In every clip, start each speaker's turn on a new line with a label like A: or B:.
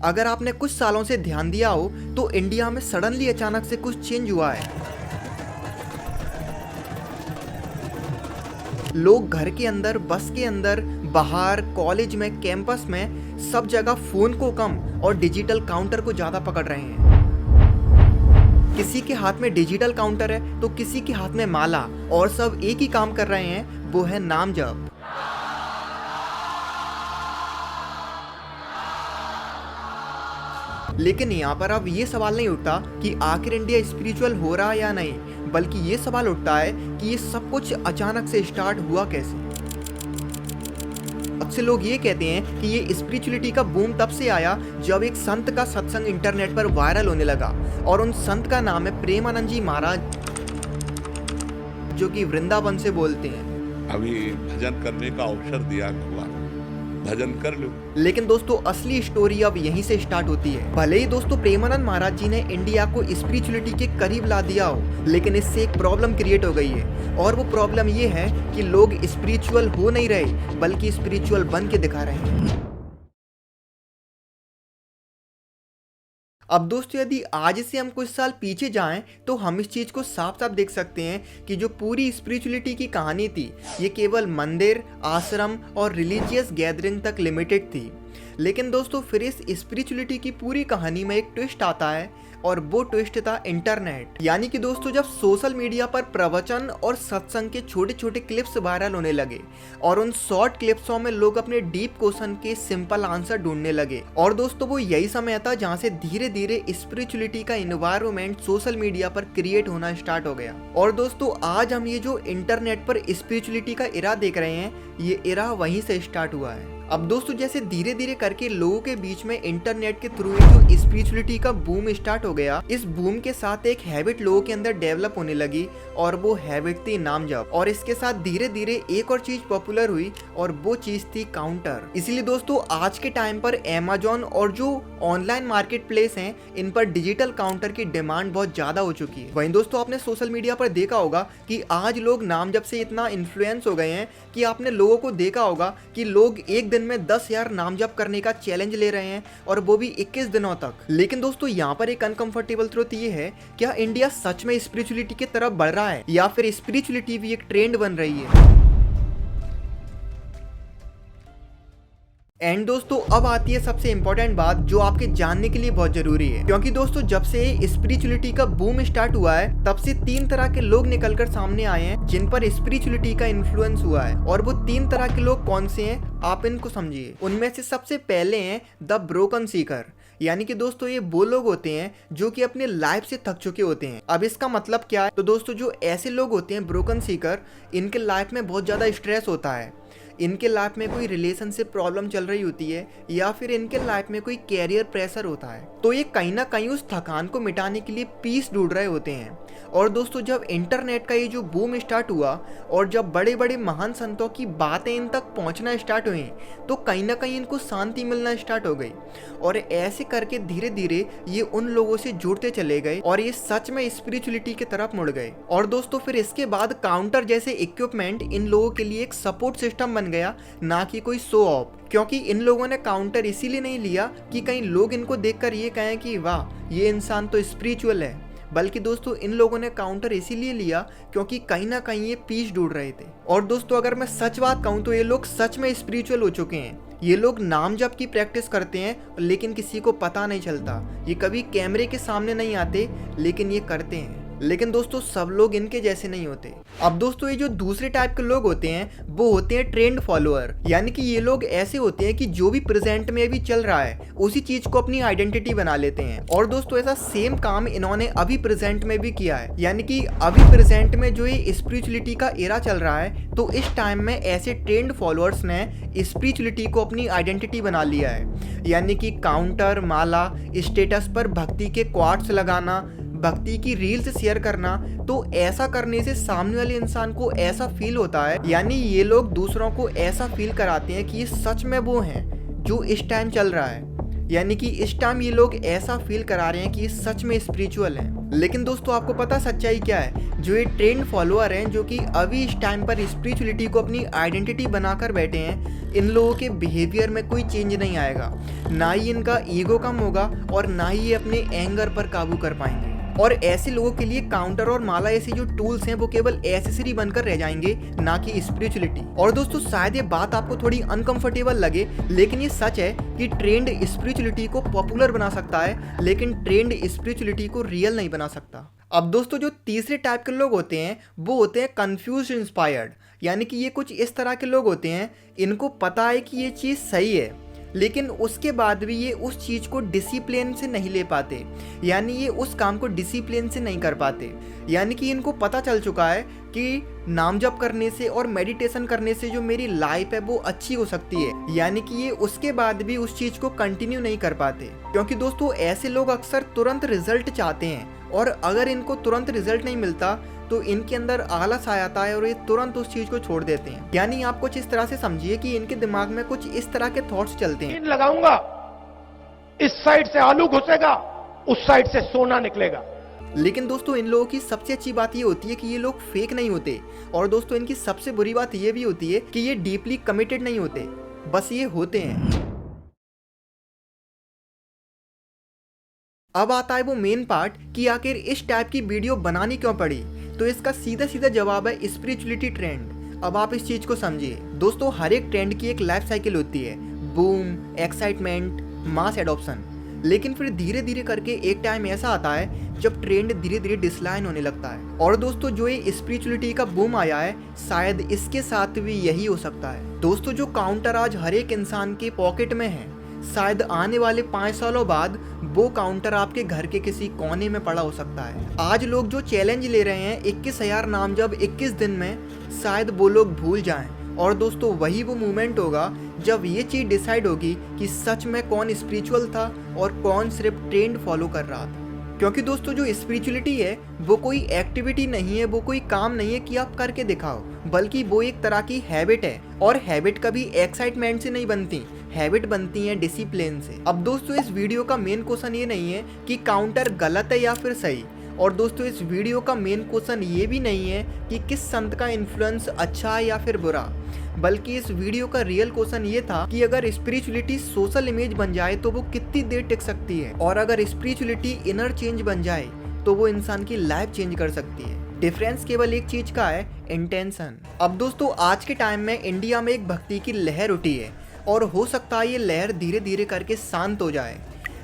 A: अगर आपने कुछ सालों से ध्यान दिया हो तो इंडिया में सडनली अचानक से कुछ चेंज हुआ है। लोग घर के अंदर, बस के अंदर, बाहर, कॉलेज में, कैंपस में, सब जगह फोन को कम और डिजिटल काउंटर को ज्यादा पकड़ रहे हैं। किसी के हाथ में डिजिटल काउंटर है तो किसी के हाथ में माला, और सब एक ही काम कर रहे हैं, वो है नाम जप। लेकिन यहाँ पर अब ये सवाल नहीं उठता कि आखिर इंडिया स्पिरिचुअल हो रहा है या नहीं, बल्कि ये सवाल उठता है कि ये सब कुछ अचानक से स्टार्ट हुआ कैसे। अक्सर लोग ये कहते हैं कि ये स्पिरिचुअलिटी का बूम तब से आया जब एक संत का सत्संग इंटरनेट पर वायरल होने लगा, और उन संत का नाम है प्रेमानंद जी महाराज, जो कि वृंदावन से बोलते हैं।
B: अभी भजन करने का अवसर दिया भगवान, भजन कर लो।
A: लेकिन दोस्तों असली स्टोरी अब यहीं से स्टार्ट होती है। भले ही दोस्तों प्रेमानंद महाराज जी ने इंडिया को स्पिरिचुअलिटी के करीब ला दिया हो, लेकिन इससे एक प्रॉब्लम क्रिएट हो गई है, और वो प्रॉब्लम ये है कि लोग स्पिरिचुअल हो नहीं रहे बल्कि स्पिरिचुअल बन के दिखा रहे हैं। अब दोस्तों यदि आज से हम कुछ साल पीछे जाएं तो हम इस चीज को साफ साफ देख सकते हैं कि जो पूरी स्पिरिचुअलिटी की कहानी थी ये केवल मंदिर, आश्रम और रिलीजियस गैदरिंग तक लिमिटेड थी। लेकिन दोस्तों फिर इस स्पिरिचुअलिटी की पूरी कहानी में एक ट्विस्ट आता है, और वो ट्विस्ट था इंटरनेट। यानी कि दोस्तों जब सोशल मीडिया पर प्रवचन और सत्संग के छोटे छोटे क्लिप्स वायरल होने लगे, और उन शॉर्ट क्लिप्सों में लोग अपने डीप क्वेश्चन के सिंपल आंसर ढूंढने लगे। और दोस्तों वो यही समय था जहां से धीरे धीरे स्पिरिचुअलिटी का एनवायरनमेंट सोशल मीडिया पर क्रिएट होना स्टार्ट हो गया। और दोस्तों आज हम ये जो इंटरनेट पर स्पिरिचुअलिटी का एरा देख रहे हैं, ये एरा वहीं से स्टार्ट हुआ है। अब दोस्तों जैसे धीरे धीरे करके लोगों के बीच में इंटरनेट के थ्रू जो स्पिरिचुअलिटी का बूम स्टार्ट हो गया, इस बूम के साथ एक हैबिट लोगों के अंदर डेवलप होने लगी, और वो हैबिट थी नाम जप। और इसके साथ धीरे धीरे एक और चीज पॉपुलर हुई, और वो चीज थी काउंटर। इसलिए दोस्तों आज के टाइम पर अमेज़न और जो ऑनलाइन मार्केट प्लेस हैं, इन पर डिजिटल काउंटर की डिमांड बहुत ज्यादा हो चुकी है। वहीं दोस्तों आपने सोशल मीडिया पर देखा होगा कि आज लोग नाम जप से इतना इन्फ्लुएंस हो गए हैं कि आपने लोगों को देखा होगा कि लोग एक दिन में 10,000 नाम जप करने का चैलेंज ले रहे हैं, और वो भी 21 दिनों तक। लेकिन दोस्तों यहाँ पर एक अनकंफर्टेबल ट्रुथ ये है, क्या इंडिया सच में स्पिरिचुअलिटी की तरफ बढ़ रहा है, या फिर स्पिरिचुअलिटी भी एक ट्रेंड बन रही है। एंड दोस्तों अब आती है सबसे इंपॉर्टेंट बात जो आपके जानने के लिए बहुत जरूरी है, क्योंकि दोस्तों जब से स्पिरिचुअलिटी का बूम स्टार्ट हुआ है तब से 3 तरह के लोग निकलकर सामने आए हैं जिन पर स्पिरिचुअलिटी का इन्फ्लुएंस हुआ है। और वो 3 तरह के लोग कौन से हैं आप इनको समझिए। उनमें से सबसे पहले हैं द ब्रोकन सीकर, यानी कि दोस्तों ये वो लोग होते हैं जो कि अपने लाइफ से थक चुके होते हैं। अब इसका मतलब क्या है, तो दोस्तों जो ऐसे लोग होते हैं ब्रोकन सीकर, इनके लाइफ में बहुत ज़्यादा स्ट्रेस होता है, इनके लाइफ में कोई रिलेशनशिप प्रॉब्लम चल रही होती है, या फिर इनके लाइफ में कोई कैरियर प्रेशर होता है, तो ये कहीं ना कहीं उस थकान को मिटाने के लिए पीस ढूंढ रहे होते हैं। और दोस्तों जब इंटरनेट का ये जो बूम स्टार्ट हुआ, और जब बड़े बड़े महान संतों की बातें इन तक पहुंचना स्टार्ट हुई, तो कहीं ना कहीं इनको शांति मिलना स्टार्ट हो गई, और ऐसे करके धीरे धीरे ये उन लोगों से जुड़ते चले गए, और ये सच में स्पिरिचुअलिटी की तरफ मुड़ गए। और दोस्तों फिर इसके बाद काउंटर जैसे इक्विपमेंट इन लोगों के लिए एक सपोर्ट सिस्टम बन गया, ना कि कोई शो ऑफ। क्योंकि इन लोगों ने काउंटर इसीलिए नहीं लिया कि कहीं लोग इनको देखकर ये कहें कि वाह ये इंसान तो स्पिरिचुअल है, बल्कि दोस्तों इन लोगों ने काउंटर इसीलिए लिया क्योंकि कहीं ना कहीं ये पीस ढूंढ रहे थे। और दोस्तों अगर मैं सच बात कहूँ तो ये लोग सच में स्पिरिचुअल हो चुके हैं। ये लोग नाम जप की प्रैक्टिस करते हैं, लेकिन किसी को पता नहीं चलता। ये कभी कैमरे के सामने नहीं आते, लेकिन ये करते हैं। लेकिन दोस्तों सब लोग इनके जैसे नहीं होते। अब दोस्तों ये जो दूसरे टाइप के लोग होते हैं वो होते हैं ट्रेंड फॉलोअर, यानी कि ये लोग ऐसे होते हैं कि जो भी प्रेजेंट में अभी चल रहा है उसी चीज को अपनी आइडेंटिटी बना लेते हैं। और दोस्तों ऐसा सेम काम इन्होंने अभी प्रेजेंट में भी किया है, यानी कि अभी प्रेजेंट में जो ये स्पिरिचुअलिटी का एरा चल रहा है, तो इस टाइम में ऐसे ट्रेंड फॉलोअर्स ने स्पिरिचुअलिटी को अपनी आइडेंटिटी बना लिया है। यानी कि काउंटर, माला, स्टेटस पर भक्ति के क्वार्ट्स लगाना, भक्ति की रील्स शेयर करना, तो ऐसा करने से सामने वाले इंसान को ऐसा फील होता है, यानी ये लोग दूसरों को ऐसा फील कराते हैं कि ये सच में वो हैं जो इस टाइम चल रहा है। यानी कि इस टाइम ये लोग ऐसा फील करा रहे हैं कि ये सच में स्पिरिचुअल हैं। लेकिन दोस्तों आपको पता सच्चाई क्या है, जो ये ट्रेंड फॉलोअर हैं जो कि अभी इस टाइम पर स्पिरिचुअलिटी को अपनी आइडेंटिटी बनाकर बैठे हैं, इन लोगों के बिहेवियर में कोई चेंज नहीं आएगा, ना ही इनका ईगो कम होगा और ना ही ये अपने एंगर पर काबू कर पाएंगे। और ऐसे लोगों के लिए काउंटर और माला ऐसे जो टूल्स हैं वो केवल एसेसरी बनकर रह जाएंगे, ना कि स्पिरिचुअलिटी। और दोस्तों शायद ये बात आपको थोड़ी अनकंफर्टेबल लगे, लेकिन ये सच है कि ट्रेंड स्पिरिचुअलिटी को पॉपुलर बना सकता है, लेकिन ट्रेंड स्पिरिचुअलिटी को रियल नहीं बना सकता। अब दोस्तों जो तीसरे टाइप के लोग होते हैं वो होते हैं कंफ्यूज इंस्पायर्ड, यानी कि ये कुछ इस तरह के लोग होते हैं, इनको पता है कि ये चीज़ सही है, लेकिन उसके बाद भी ये उस चीज़ को डिसिप्लिन से नहीं ले पाते, यानी ये उस काम को डिसिप्लिन से नहीं कर पाते। यानी कि इनको पता चल चुका है कि नाम जप करने से और मेडिटेशन करने से जो मेरी लाइफ है वो अच्छी हो सकती है, यानी कि ये उसके बाद भी उस चीज़ को कंटिन्यू नहीं कर पाते। क्योंकि दोस्तों ऐसे लोग अक्सर तुरंत रिजल्ट चाहते हैं, और अगर इनको तुरंत रिजल्ट नहीं मिलता तो इनके अंदर आलस आ जाता है और ये तुरंत उस चीज को छोड़ देते हैं। यानी आप कुछ इस तरह से समझिए कि इनके दिमाग में कुछ इस तरह के थॉट्स चलते हैं,
C: लगाऊंगा, इस साइड से आलू घुसेगा, उस साइड से सोना निकलेगा।
A: लेकिन दोस्तों इन लोगों की सबसे अच्छी बात ये होती है कि ये लोग फेक नहीं होते, और दोस्तों इनकी सबसे बुरी बात ये भी होती है कि ये डीपली कमिटेड नहीं होते, बस ये होते हैं। अब आता है वो मेन पार्ट कि आखिर इस टाइप की वीडियो बनानी क्यों पड़ी। तो इसका सीधा सीधा जवाब है स्पिरिचुअलिटी ट्रेंड। अब आप इस चीज को समझिए दोस्तों, हर एक ट्रेंड की एक लाइफ साइकिल होती है, बूम, एक्साइटमेंट, मास एडॉप्शन। लेकिन फिर धीरे धीरे करके एक टाइम ऐसा आता है जब ट्रेंड धीरे धीरे डिसलाइन होने लगता है। और दोस्तों जो ये स्पिरिचुअलिटी का बूम आया है, शायद इसके साथ भी यही हो सकता है। दोस्तों जो काउंटर आज हर एक इंसान के पॉकेट में है, शायद आने वाले 5 सालों बाद वो काउंटर आपके घर के किसी कोने में पड़ा हो सकता है। आज लोग जो चैलेंज ले रहे हैं 21,000 नाम जब 21 दिन में, शायद वो लोग भूल जाएं। और दोस्तों वही वो मोमेंट होगा जब ये चीज़ डिसाइड होगी कि सच में कौन स्पिरिचुअल था और कौन सिर्फ ट्रेंड फॉलो कर रहा था। क्योंकि दोस्तों जो स्पिरिचुअलिटी है वो कोई एक्टिविटी नहीं है, वो कोई काम नहीं है कि आप करके दिखाओ, बल्कि वो एक तरह की हैबिट है। और हैबिट कभी एक्साइटमेंट से नहीं बनती, हैबिट बनती है डिसिप्लिन से। अब दोस्तों इस वीडियो का मेन क्वेश्चन ये नहीं है कि काउंटर गलत है या फिर सही, और दोस्तों इस वीडियो का मेन क्वेश्चन ये भी नहीं है कि किस संत का इन्फ्लुएंस अच्छा है या फिर बुरा, बल्कि इस वीडियो का रियल क्वेश्चन ये था कि अगर स्पिरिचुअलिटी सोशल इमेज बन जाए तो वो कितनी देर टिक सकती है, और अगर स्पिरिचुअलिटी इनर चेंज बन जाए तो वो इंसान की लाइफ चेंज कर सकती है। डिफरेंस केवल एक चीज का है, इंटेंशन। अब दोस्तों आज के टाइम में इंडिया में एक भक्ति की लहर उठी है, और हो सकता है ये लहर धीरे धीरे करके शांत हो जाए।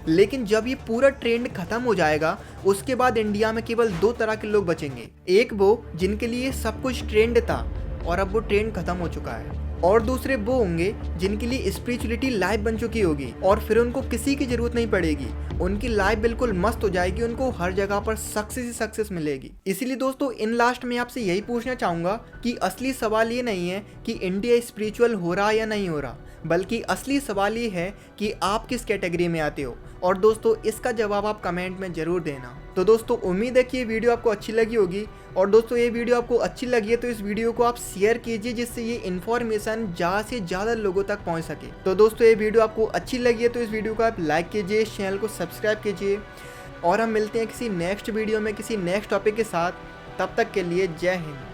A: लेकिन जब ये पूरा ट्रेंड खत्म हो जाएगा, उसके बाद इंडिया में केवल 2 तरह के लोग बचेंगे। एक वो जिनके लिए सब कुछ ट्रेंड था और अब वो ट्रेंड खत्म हो चुका है, और दूसरे वो होंगे जिनके लिए स्पिरिचुअलिटी लाइफ बन चुकी होगी और फिर उनको किसी की जरूरत नहीं पड़ेगी, उनकी लाइफ बिल्कुल मस्त हो जाएगी, उनको हर जगह पर सक्सेस ही सक्सेस मिलेगी। इसीलिए दोस्तों इन लास्ट में आपसे यही पूछना चाहूँगा कि असली सवाल ये नहीं है कि इंडिया स्पिरिचुअल हो रहा या नहीं हो रहा, बल्कि असली सवाल ये है कि आप किस कैटेगरी में आते हो। और दोस्तों इसका जवाब आप कमेंट में ज़रूर देना। तो दोस्तों उम्मीद है कि ये वीडियो आपको अच्छी लगी होगी, और दोस्तों ये वीडियो आपको अच्छी लगी है तो इस वीडियो को आप शेयर कीजिए, जिससे ये इन्फॉर्मेशन ज़्यादा से ज़्यादा लोगों तक पहुंच सके। तो दोस्तों ये वीडियो आपको अच्छी लगी है तो इस वीडियो को आप लाइक कीजिए, चैनल को सब्सक्राइब कीजिए, और हम मिलते हैं किसी नेक्स्ट वीडियो में किसी नेक्स्ट टॉपिक के साथ। तब तक के लिए जय हिंद।